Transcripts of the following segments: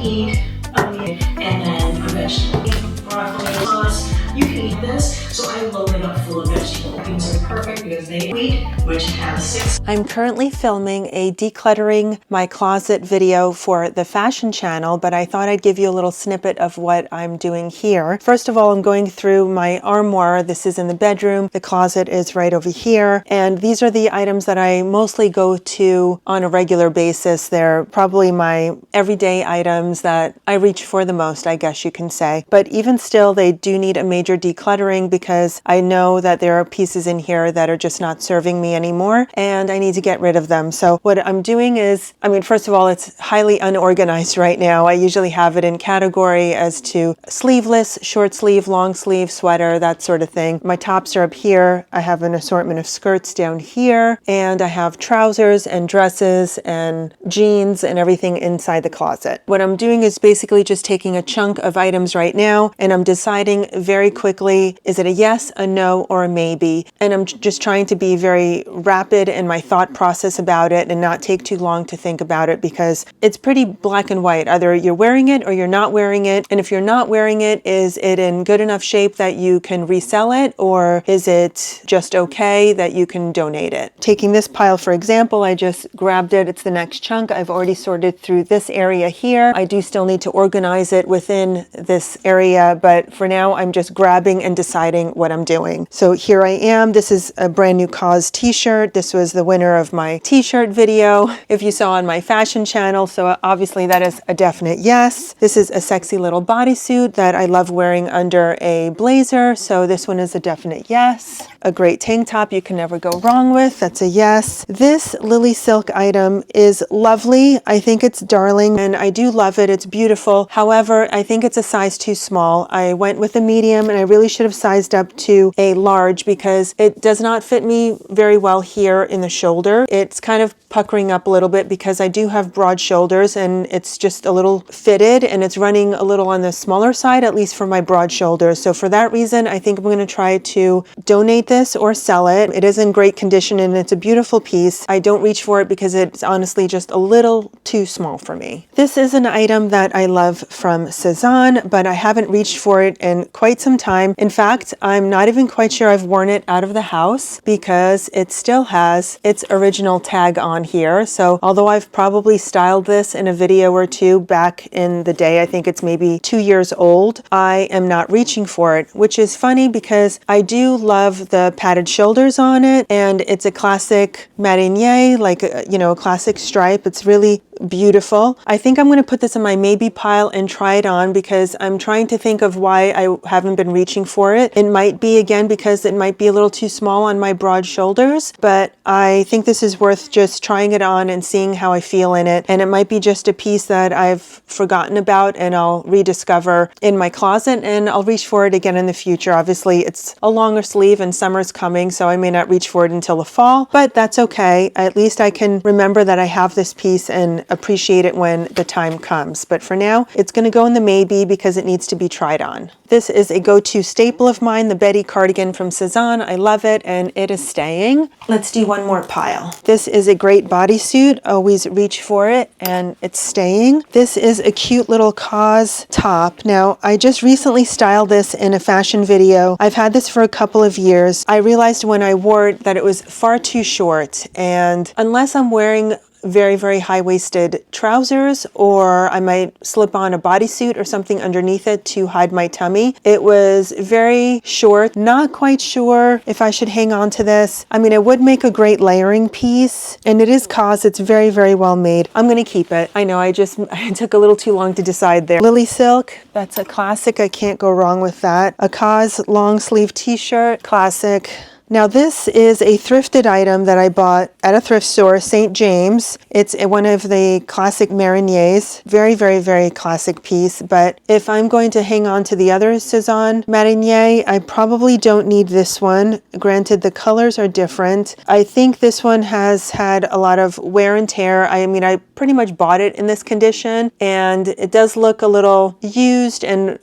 Eat onion and then a vegetable. Broccoli sauce. You can eat this, so I load it up full of vegetable. Beans are perfect because they wheat, which has 6. I'm currently filming a decluttering my closet video for the fashion channel, but I thought I'd give you a little snippet of what I'm doing here. First of all, I'm going through my armoire. This is in the bedroom. The closet is right over here. And these are the items that I mostly go to on a regular basis. They're probably my everyday items that I reach for the most, I guess you can say. But even still, they do need a major decluttering because I know that there are pieces in here that are just not serving me anymore and I need to get rid of them. So what I'm doing is, first of all, it's highly unorganized right now. I usually have it in category as to sleeveless, short sleeve, long sleeve, sweater, that sort of thing. My tops are up here. I have an assortment of skirts down here, and I have trousers and dresses and jeans and everything inside the closet. What I'm doing is basically just taking a chunk of items right now and I'm deciding very quickly, is it a yes, a no, or a maybe? And I'm just trying to be very rapid in my thought process about it and not take too long to think about it because it's pretty black and white. Either you're wearing it or you're not wearing it. And if you're not wearing it, is it in good enough shape that you can resell it? Or is it just okay that you can donate it? Taking this pile, for example, I just grabbed it. It's the next chunk. I've already sorted through this area here. I do still need to organize it within this area, but for now, I'm just grabbing and deciding what I'm doing. So here I am. This is a brand new Cause t-shirt. This was the winner of my t-shirt video, if you saw on my fashion channel. So obviously that is a definite yes. This is a sexy little bodysuit that I love wearing under a blazer. So this one is a definite yes. A great tank top you can never go wrong with. That's a yes. This Lily Silk item is lovely. I think it's darling and I do love it. It's beautiful. However, I think it's a size too small. I went with a medium and I really should have sized up to a large because it does not fit me very well here in the shoulder. It's kind of puckering up a little bit because I do have broad shoulders and it's just a little fitted and it's running a little on the smaller side, at least for my broad shoulders. So for that reason, I think I'm going to try to donate this or sell it. It is in great condition and it's a beautiful piece. I don't reach for it because it's honestly just a little too small for me. This is an item that I love from Cezanne, but I haven't reached for it in quite some time. In fact, I'm not even quite sure I've worn it out of the house because it still has its original tag on here. So although I've probably styled this in a video or two back in the day, I think it's maybe 2 years old, I am not reaching for it, which is funny because I do love the padded shoulders on it and it's a classic marinier, like a classic stripe. It's really beautiful. I think I'm going to put this in my maybe pile and try it on because I'm trying to think of why I haven't been reaching for it. It might be again because it might be a little too small on my broad shoulders, but I think this is worth just trying it on and seeing how I feel in it. And it might be just a piece that I've forgotten about and I'll rediscover in my closet and I'll reach for it again in the future. Obviously it's a longer sleeve and summer's coming, so I may not reach for it until the fall, but that's okay. At least I can remember that I have this piece and appreciate it when the time comes. But for now, it's going to go in the maybe because it needs to be tried on. This is a go-to staple of mine, the Betty cardigan from Cezanne. I love it and it is staying. Let's do one more pile. This is a great bodysuit. Always reach for it and it's staying. This is a cute little Cause top. Now, I just recently styled this in a fashion video. I've had this for a couple of years. I realized when I wore it that it was far too short, and unless I'm wearing very, very high-waisted trousers, or I might slip on a bodysuit or something underneath it to hide my tummy. It was very short, not quite sure if I should hang on to this. I mean, it would make a great layering piece, and it is COS. It's very, very well made. I'm gonna keep it. I know I took a little too long to decide there. Lily Silk, that's a classic. I can't go wrong with that. A COS long sleeve t-shirt, classic. Now this is a thrifted item that I bought at a thrift store, St. James. It's one of the classic mariniers. Very, very, very classic piece. But if I'm going to hang on to the other Cezanne marinier, I probably don't need this one. Granted, the colors are different. I think this one has had a lot of wear and tear. I mean, I pretty much bought it in this condition, and it does look a little used and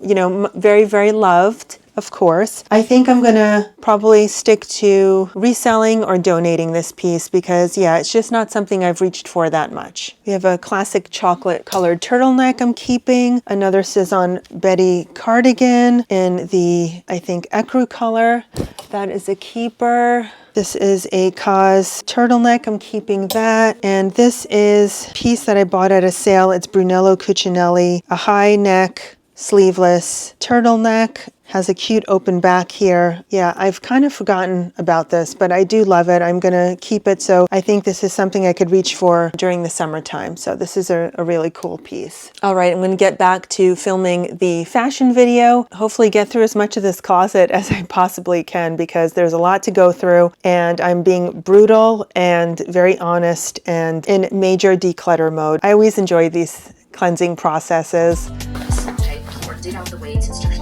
you know, very, very loved. Of course. I think I'm gonna probably stick to reselling or donating this piece because yeah, it's just not something I've reached for that much. We have a classic chocolate colored turtleneck I'm keeping, another Cezanne Betty cardigan in the, I think, ecru color. That is a keeper. This is a COS turtleneck. I'm keeping that. And this is a piece that I bought at a sale. It's Brunello Cucinelli, a high neck, sleeveless turtleneck. Has a cute open back here. Yeah, I've kind of forgotten about this, but I do love it. I'm gonna keep it. So I think this is something I could reach for during the summertime. So this is a really cool piece. All right, I'm gonna get back to filming the fashion video. Hopefully get through as much of this closet as I possibly can because there's a lot to go through and I'm being brutal and very honest and in major declutter mode. I always enjoy these cleansing processes. Dig out the weights and start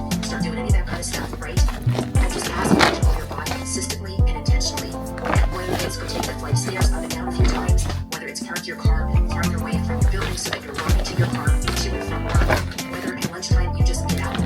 doing any of that kind of stuff, right? And just ask you to move your body consistently and intentionally. Whether it's go take the flight stairs up and down a few times, whether it's park your car farther away from your building so that you're walking to your car, to and from work, whether at lunchtime you just get out.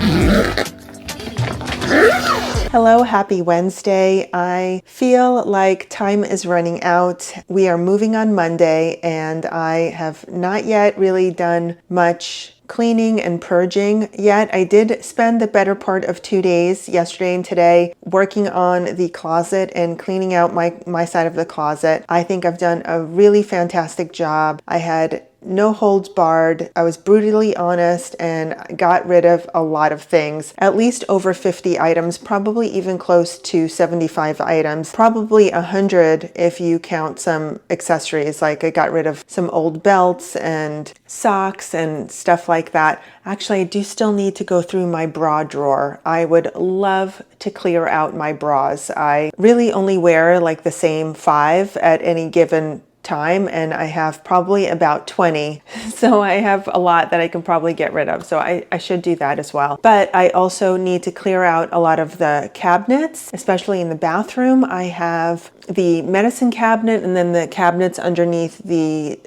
Hello, happy Wednesday. I feel like time is running out. We are moving on Monday and I have not yet really done much cleaning and purging yet. I did spend the better part of 2 days, yesterday and today, working on the closet and cleaning out my side of the closet. I think I've done a really fantastic job. I had no holds barred. I was brutally honest and got rid of a lot of things, at least over 50 items, probably even close to 75 items, probably 100 if you count some accessories. Like I got rid of some old belts and socks and stuff like that. Actually, I do still need to go through my bra drawer. I would love to clear out my bras. I really only wear like the same 5 at any given time, and I have probably about 20. So I have a lot that I can probably get rid of. So I should do that as well. But I also need to clear out a lot of the cabinets, especially in the bathroom. I have the medicine cabinet and then the cabinets underneath the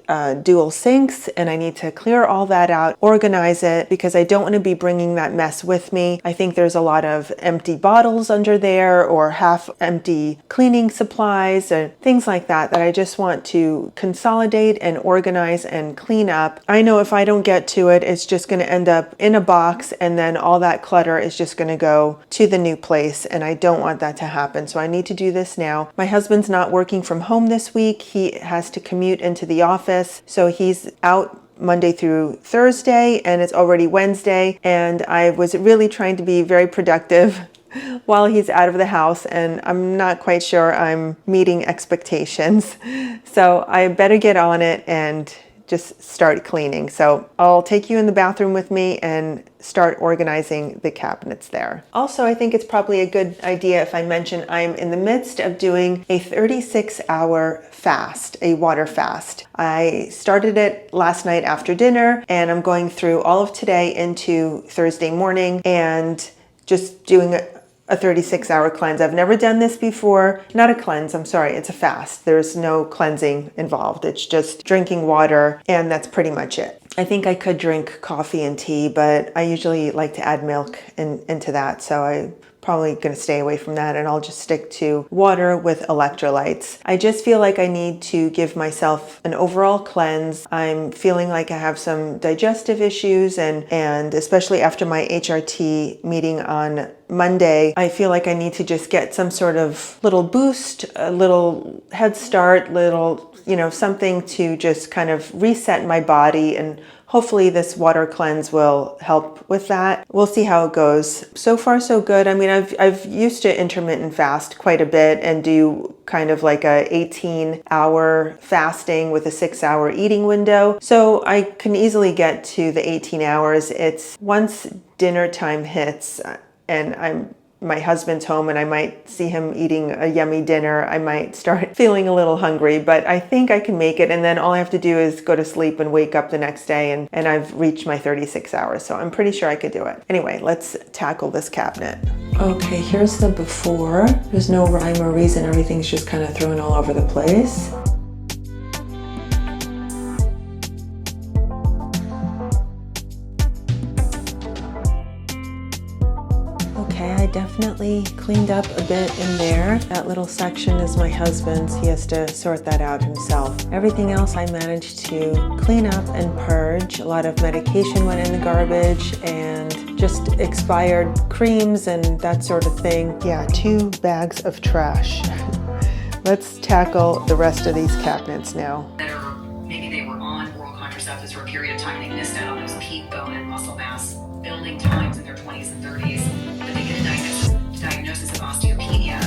dual sinks, and I need to clear all that out, organize it, because I don't want to be bringing that mess with me. I think there's a lot of empty bottles under there or half empty cleaning supplies and things like that I just want to consolidate and organize and clean up. I know if I don't get to it, it's just going to end up in a box and then all that clutter is just going to go to the new place, and I don't want that to happen. So I need to do this now. My husband's not working from home this week. He has to commute into the office, so he's out Monday through Thursday, and it's already Wednesday, and I was really trying to be very productive while he's out of the house, and I'm not quite sure I'm meeting expectations. So I better get on it and just start cleaning. So I'll take you in the bathroom with me and start organizing the cabinets there. Also, I think it's probably a good idea if I mention I'm in the midst of doing a 36-hour fast, a water fast. I started it last night after dinner, and I'm going through all of today into Thursday morning and just doing a 36-hour cleanse. I've never done this before. Not a cleanse, I'm sorry, it's a fast. There's no cleansing involved. It's just drinking water, and that's pretty much it. I think I could drink coffee and tea, but I usually like to add milk into that, so I probably going to stay away from that, and I'll just stick to water with electrolytes. I just feel like I need to give myself an overall cleanse. I'm feeling like I have some digestive issues, and especially after my HRT meeting on Monday, I feel like I need to just get some sort of little boost, a little head start, little you know, something to just kind of reset my body, and hopefully this water cleanse will help with that. We'll see how it goes. So far so good. I mean, I've used to intermittent fast quite a bit and do kind of like a 18-hour fasting with a 6-hour eating window. So I can easily get to the 18 hours. It's once dinner time hits and my husband's home and I might see him eating a yummy dinner, I might start feeling a little hungry, but I think I can make it. And then all I have to do is go to sleep and wake up the next day and I've reached my 36 hours. So I'm pretty sure I could do it. Anyway, let's tackle this cabinet. Okay, here's the before. There's no rhyme or reason. Everything's just kind of thrown all over the place. I definitely cleaned up a bit in there. That little section is my husband's. He has to sort that out himself. Everything else I managed to clean up and purge. A lot of medication went in the garbage and just expired creams and that sort of thing. Yeah, 2 bags of trash. Let's tackle the rest of these cabinets now. Maybe they were on oral contraceptives for a period of time and they missed out on those peak bone and muscle mass building times in their 20s and 30s. But they get a diagnosis of osteopenia.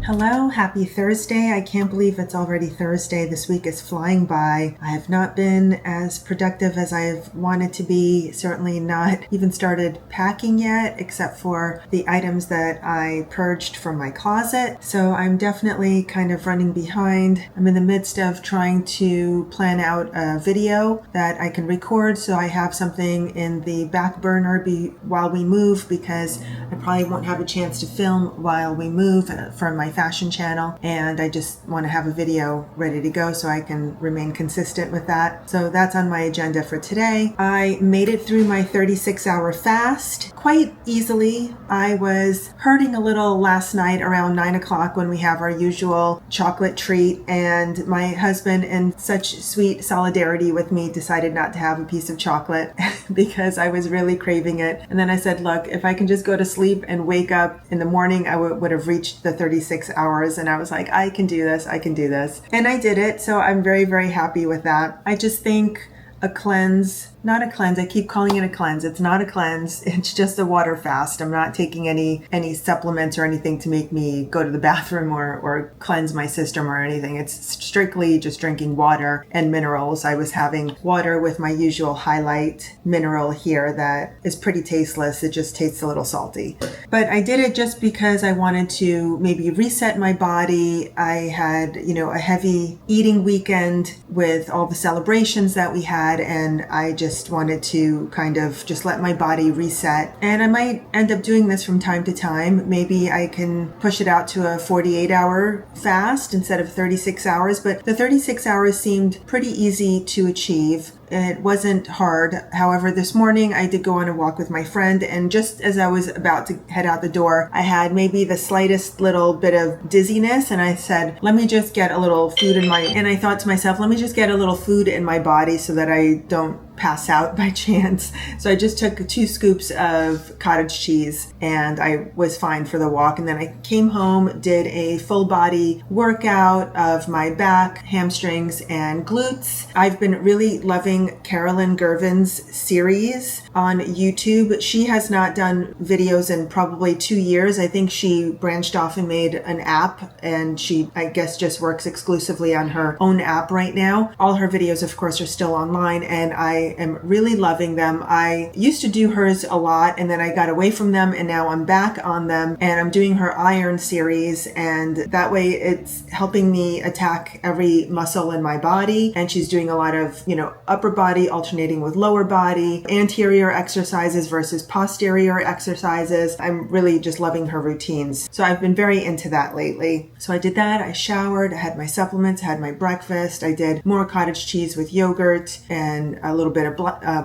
Hello, happy Thursday. I can't believe it's already Thursday. This week is flying by. I have not been as productive as I've wanted to be. Certainly not even started packing yet, except for the items that I purged from my closet. So I'm definitely kind of running behind. I'm in the midst of trying to plan out a video that I can record so I have something in the back burner while we move, because I probably won't have a chance to film while we move for my fashion channel, and I just want to have a video ready to go so I can remain consistent with that. So that's on my agenda for today. I made it through my 36-hour fast quite easily. I was hurting a little last night around 9 o'clock when we have our usual chocolate treat, and my husband, in such sweet solidarity with me, decided not to have a piece of chocolate because I was really craving it. And then I said, look, if I can just go to sleep and wake up in the morning, I would have reached the 36 hours. And I was like, I can do this. I can do this. And I did it. So I'm very, very happy with that. I just think a cleanse, not a cleanse. I keep calling it a cleanse. It's not a cleanse. It's just a water fast. I'm not taking any supplements or anything to make me go to the bathroom or cleanse my system or anything. It's strictly just drinking water and minerals. I was having water with my usual highlight mineral here that is pretty tasteless. It just tastes a little salty. But I did it just because I wanted to maybe reset my body. I had, a heavy eating weekend with all the celebrations that we had, and I just wanted to kind of just let my body reset. And I might end up doing this from time to time. Maybe I can push it out to a 48-hour fast instead of 36 hours, but the 36 hours seemed pretty easy to achieve. It wasn't hard. However, this morning I did go on a walk with my friend, and just as I was about to head out the door, I had maybe the slightest little bit of dizziness, and I said, let me just get a little food and I thought to myself, let me just get a little food in my body so that I don't pass out by chance. So I just took 2 scoops of cottage cheese and I was fine for the walk. And then I came home, did a full body workout of my back, hamstrings, and glutes. I've been really loving Carolyn Gervin's series on YouTube. She has not done videos in probably 2 years. I think she branched off and made an app, and she, I guess, just works exclusively on her own app right now. All her videos, of course, are still online, and I am really loving them. I used to do hers a lot, and then I got away from them, and now I'm back on them, and I'm doing her iron series, and that way it's helping me attack every muscle in my body. And she's doing a lot of, upper body alternating with lower body, anterior exercises versus posterior exercises. I'm really just loving her routines. So I've been very into that lately. So I did that. I showered, I had my supplements, I had my breakfast. I did more cottage cheese with yogurt and a little bit of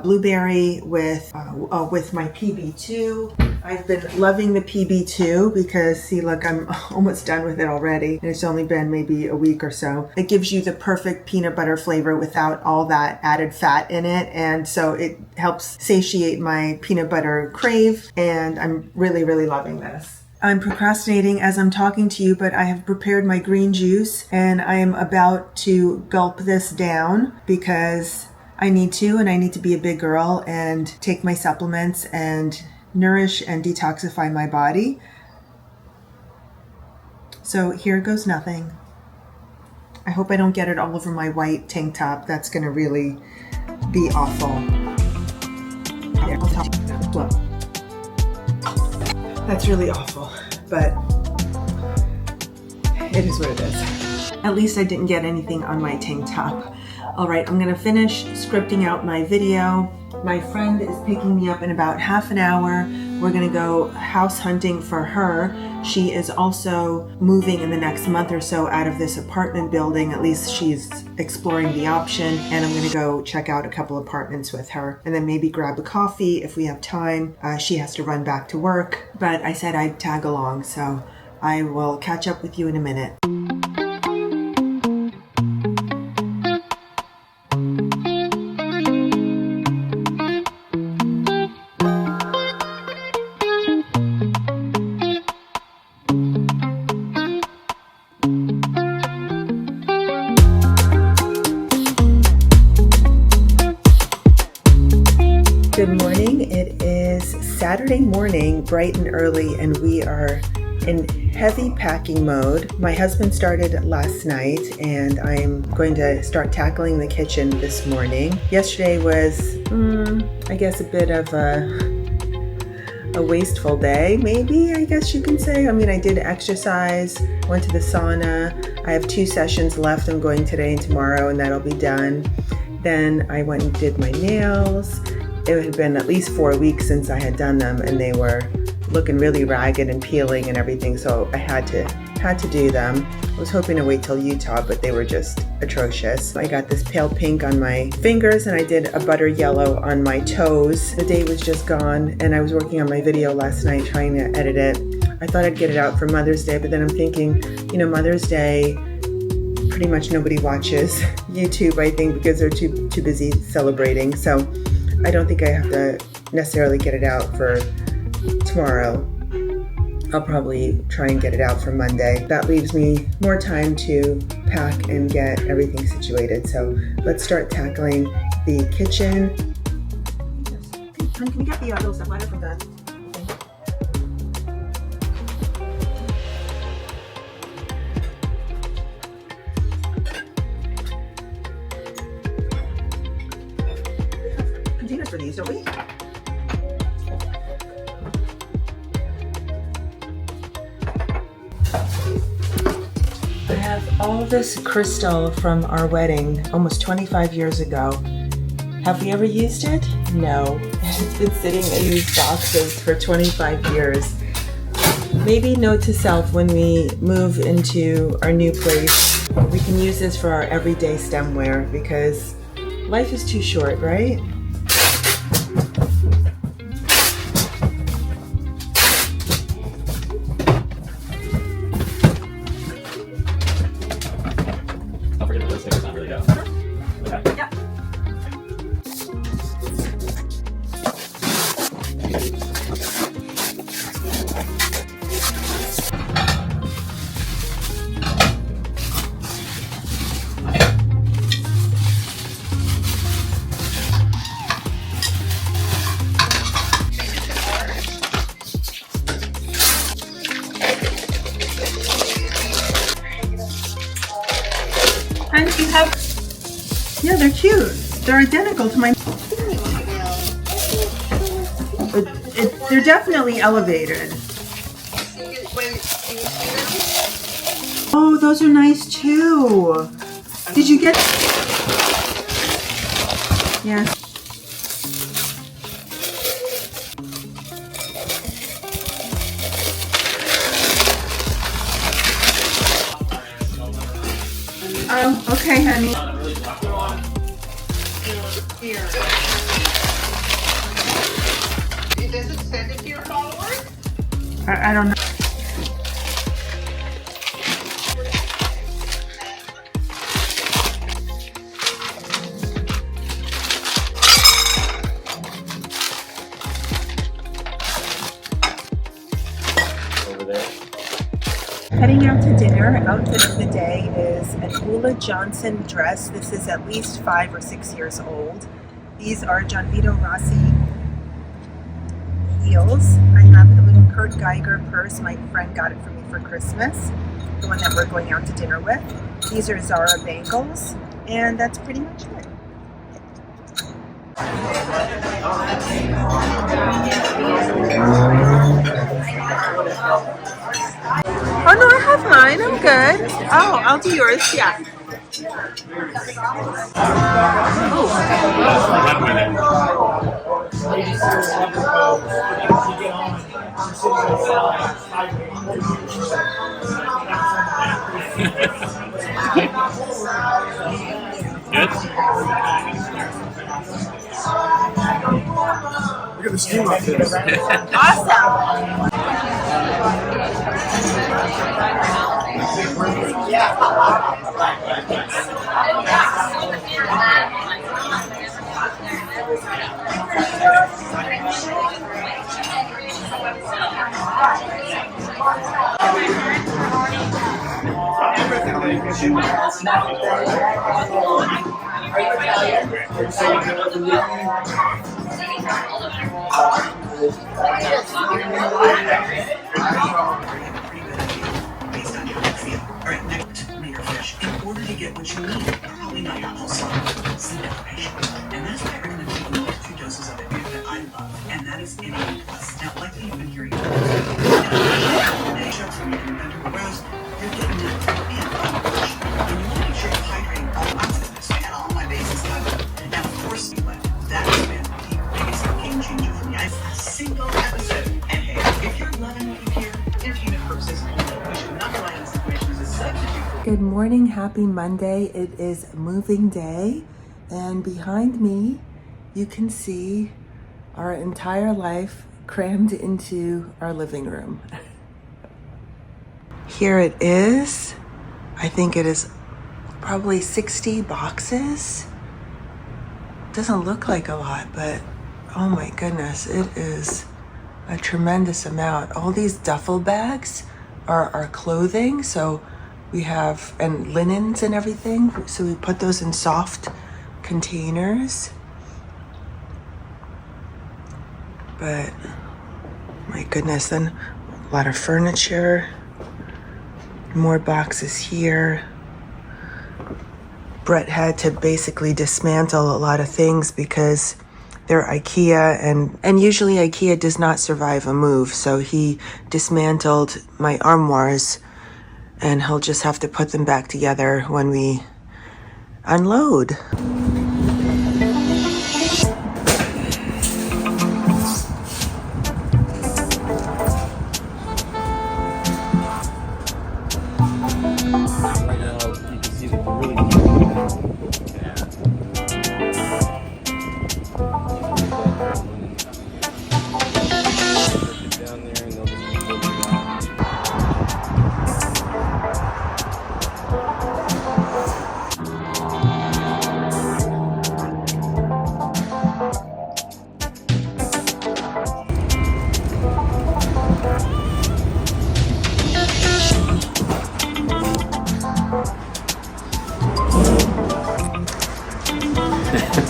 blueberry with my PB2. I've been loving the PB2 because, see, look, I'm almost done with it already. And it's only been maybe a week or so. It gives you the perfect peanut butter flavor without all that added fat in it. And so it helps satiate my peanut butter crave. And I'm really, really loving this. I'm procrastinating as I'm talking to you, but I have prepared my green juice and I am about to gulp this down because I need to, and I need to be a big girl and take my supplements and nourish and detoxify my body. So here goes nothing. I hope I don't get it all over my white tank top. That's gonna really be awful. Yeah, I'll tell you. Well, that's really awful, but it is what it is. At least I didn't get anything on my tank top. All right, I'm gonna finish scripting out my video. My friend is picking me up in about half an hour. We're gonna go house hunting for her. She is also moving in the next month or so out of this apartment building. At least she's exploring the option, and I'm gonna go check out a couple apartments with her and then maybe grab a coffee if we have time. She has to run back to work, but I said I'd tag along, so I will catch up with you in a minute. Good morning. It is Saturday morning, bright and early, and we are in heavy packing mode. My husband started last night, and I'm going to start tackling the kitchen this morning. Yesterday was, I guess, a bit of a wasteful day, maybe, I guess you can say. I mean, I did exercise, went to the sauna. I have 2 sessions left. I'm going today and tomorrow, and that'll be done. Then I went and did my nails. It had been at least 4 weeks since I had done them, and they were looking really ragged and peeling and everything, so I had to do them. I was hoping to wait till Utah, but they were just atrocious. I got this pale pink on my fingers, and I did a butter yellow on my toes. The day was just gone, and I was working on my video last night trying to edit it. I thought I'd get it out for Mother's Day, but then I'm thinking, you know, Mother's Day, pretty much nobody watches YouTube, I think, because they're too busy celebrating. So I don't think I have to necessarily get it out for tomorrow. I'll probably try and get it out for Monday. That leaves me more time to pack and get everything situated. So let's start tackling the kitchen. Can we get the little stuff ladder from the... containers for these, don't we? I have all this crystal from our wedding almost 25 years ago. Have we ever used it? No. It's been sitting in these boxes for 25 years. Maybe note to self, when we move into our new place, we can use this for our everyday stemware because life is too short, right? And you have, yeah, they're cute. They're identical to my, they're definitely elevated. Oh, those are nice too. Did you get, yeah. Oh, okay, honey. Here. Does it send it to your followers? I don't know. Heading out to dinner. Outfit of the day is an Ulla Johnson dress. This is at least 5 or 6 years old. These are John Vito Rossi heels. I have a little Kurt Geiger purse. My friend got it for me for Christmas, the one that we're going out to dinner with. These are Zara bangles, and that's pretty much it. Oh no, I have mine. I'm good. Oh, I'll do yours. Yeah. Good? Look at the steam up there. Awesome. In order to get what you need, probably not also sleep deprivation. And that's why we're going to take 2 doses of it that I love, and that is NA+. Now, like you've been hearing, you're getting it and you want to make sure you're hydrating all months of this. I got all my bases covered. Now, of course, that has been the biggest game changer for me. A single episode. And hey, if you're loving what you hear, entertainment purposes only, we should not rely on this information as a substitute. Good morning, happy Monday. It is moving day, and behind me you can see our entire life crammed into our living room. Here it is. I think it is probably 60 boxes. Doesn't look like a lot, but oh my goodness, it is a tremendous amount. All these duffel bags are our clothing, so we have, and linens and everything, so we put those in soft containers. But my goodness, then a lot of furniture, more boxes here. Brett had to basically dismantle a lot of things because they're IKEA, and usually IKEA does not survive a move, so he dismantled my armoires, and he'll just have to put them back together when we unload.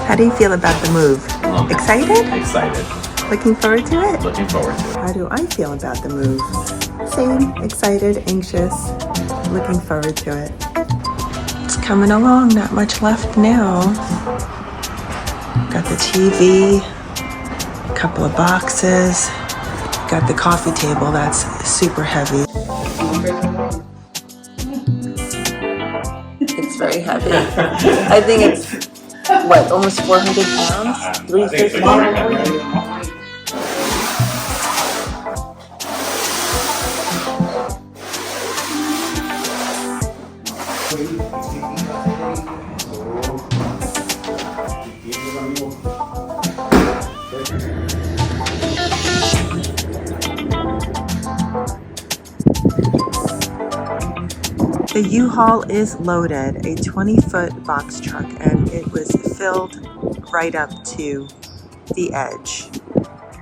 How do you feel about the move? Excited? Excited. Looking forward to it? Looking forward to it. How do I feel about the move? Same. Excited, anxious, looking forward to it. It's coming along, not much left now. Got the TV, a couple of boxes, got the coffee table, that's super heavy. It's very heavy. I think it's, what, almost 400 pounds? 350? The U-Haul is loaded, a 20-foot box truck, and it was filled right up to the edge.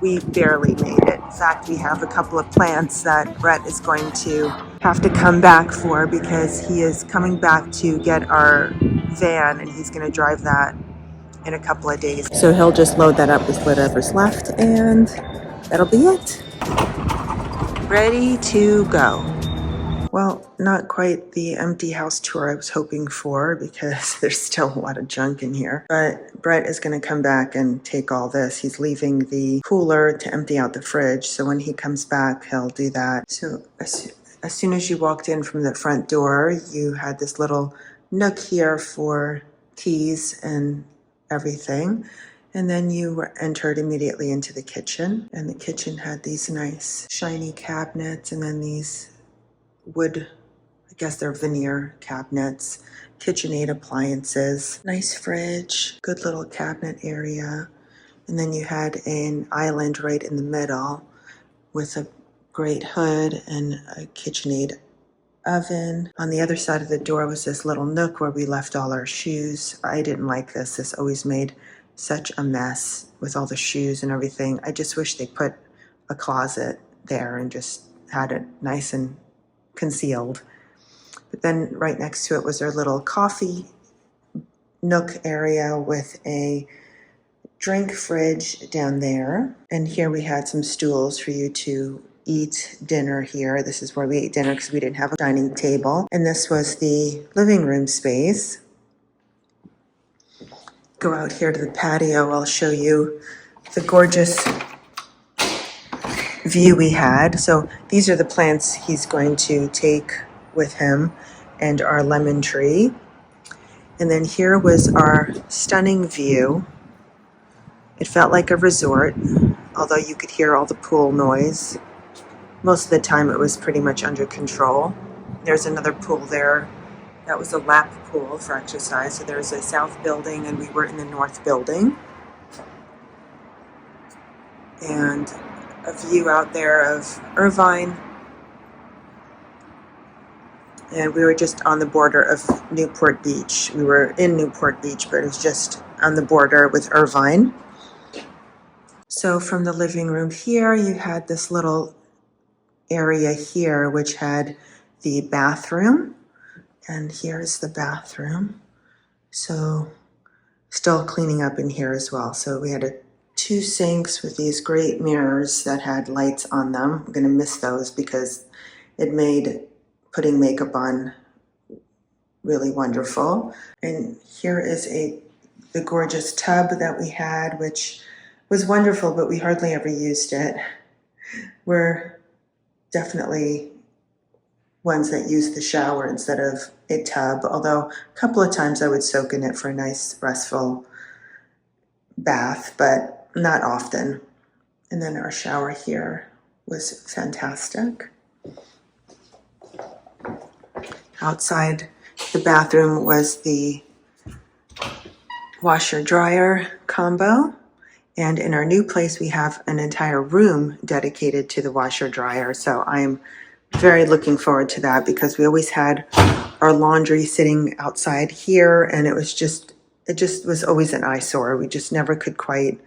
We barely made it. In fact, we have a couple of plants that Brett is going to have to come back for because he is coming back to get our van and he's going to drive that in a couple of days. So he'll just load that up with whatever's left and that'll be it. Ready to go. Well, not quite the empty house tour I was hoping for because there's still a lot of junk in here. But Brett is going to come back and take all this. He's leaving the cooler to empty out the fridge. So when he comes back, he'll do that. So as soon as you walked in from the front door, you had this little nook here for keys and everything. And then you were entered immediately into the kitchen. And the kitchen had these nice shiny cabinets and then these wood, I guess they're veneer cabinets, KitchenAid appliances, nice fridge, good little cabinet area. And then you had an island right in the middle with a great hood and a KitchenAid oven. On the other side of the door was this little nook where we left all our shoes. I didn't like this. This always made such a mess with all the shoes and everything. I just wish they put a closet there and just had it nice and concealed. But then right next to it was our little coffee nook area with a drink fridge down there. And here we had some stools for you to eat dinner here. This is where we ate dinner because we didn't have a dining table. And this was the living room space. Go out here to the patio. I'll show you the gorgeous view we had. So these are the plants he's going to take with him and our lemon tree. And then here was our stunning view. It felt like a resort, although you could hear all the pool noise. Most of the time it was pretty much under control. There's another pool there. That was a lap pool for exercise. So there's a south building and we were in the north building. And a view out there of Irvine. And we were just on the border of Newport Beach. We were in Newport Beach, but it was just on the border with Irvine. So from the living room here, you had this little area here, which had the bathroom. And here's the bathroom. So still cleaning up in here as well. So we had two sinks with these great mirrors that had lights on them. I'm going to miss those because it made putting makeup on really wonderful. And here is the gorgeous tub that we had, which was wonderful, but we hardly ever used it. We're definitely ones that use the shower instead of a tub, although a couple of times I would soak in it for a nice restful bath, but not often. And then our shower here was fantastic. Outside the bathroom was the washer dryer combo. And in our new place, we have an entire room dedicated to the washer dryer. So I'm very looking forward to that because we always had our laundry sitting outside here and it just was always an eyesore. We just never could quite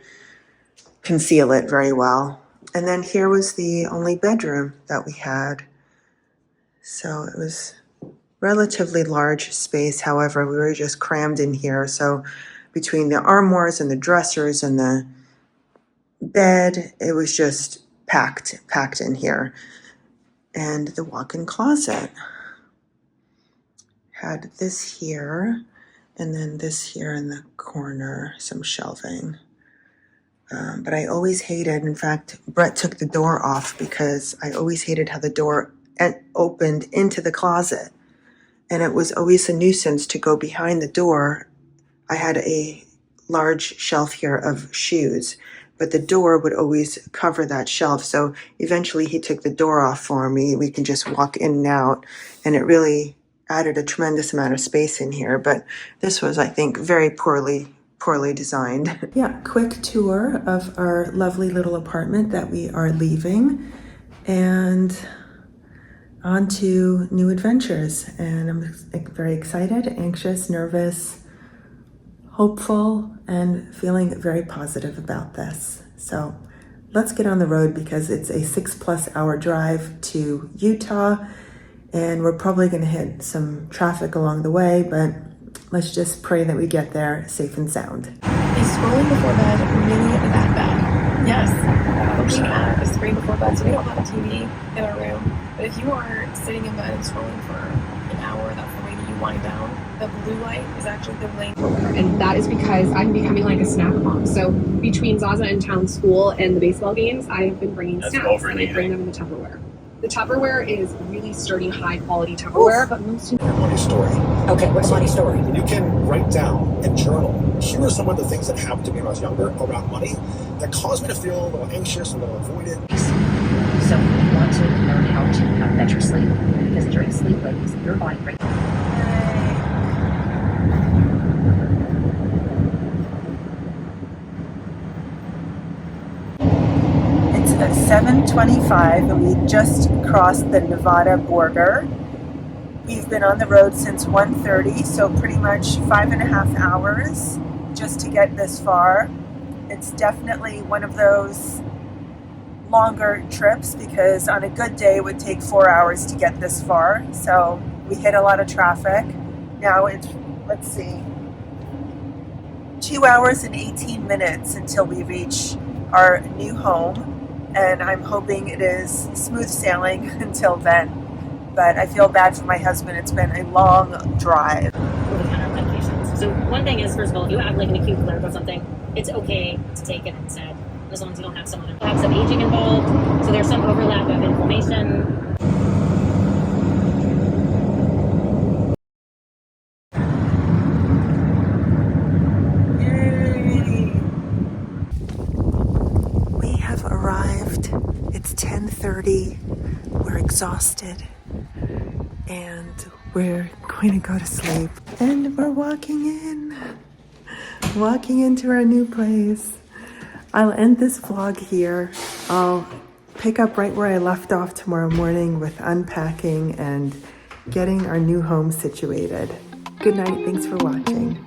conceal it very well. And then here was the only bedroom that we had. So it was relatively large space. However, we were just crammed in here. So between the armoires and the dressers and the bed, it was just packed in here. And the walk-in closet had this here and then this here in the corner, some shelving. But I always hated, in fact, Brett took the door off because I always hated how the door opened into the closet. And it was always a nuisance to go behind the door. I had a large shelf here of shoes, but the door would always cover that shelf. So eventually he took the door off for me. We can just walk in and out, and it really added a tremendous amount of space in here. But this was, I think, very poorly designed. Yeah, quick tour of our lovely little apartment that we are leaving. And on to new adventures. And I'm very excited, anxious, nervous, hopeful, and feeling very positive about this. So let's get on the road because it's a 6+ hour drive to Utah, and we're probably going to hit some traffic along the way, but let's just pray that we get there safe and sound. Is scrolling before bed really that bad? Yes. Looking at a screen before bed, so we don't have a TV in our room. But if you are sitting in bed and scrolling for an hour, that's the way that you wind down. The blue light is actually the lane. And that is because I'm becoming like a snack mom. So between Zaza and town school and the baseball games, I have been bringing snacks and I bring them in the Tupperware. The Tupperware is really sturdy, high quality Tupperware, but most Your money story. Okay, what's a money story? You can write down and journal. Here are some of the things that happened to me when I was younger around money that caused me to feel a little anxious, a little avoided. So you want to learn how to have better sleep, because during sleep, ladies, your body breaks. It's 7:25 and we just crossed the Nevada border. We've been on the road since 1:30, so pretty much 5.5 hours just to get this far. It's definitely one of those longer trips because on a good day it would take 4 hours to get this far. So we hit a lot of traffic. Now it's, let's see, 2 hours and 18 minutes until we reach our new home. And I'm hoping it is smooth sailing until then. But I feel bad for my husband. It's been a long drive. Over-the-counter medications. So one thing is, first of all, if you have like an acute flare or something, it's okay to take it instead, as long as you don't have someone perhaps some aging involved. So there's some overlap of inflammation. We have arrived. It's 10:30. We're exhausted. And we're going to go to sleep. And we're walking into our new place. I'll end this vlog here. I'll pick up right where I left off tomorrow morning with unpacking and getting our new home situated. Good night. Thanks for watching.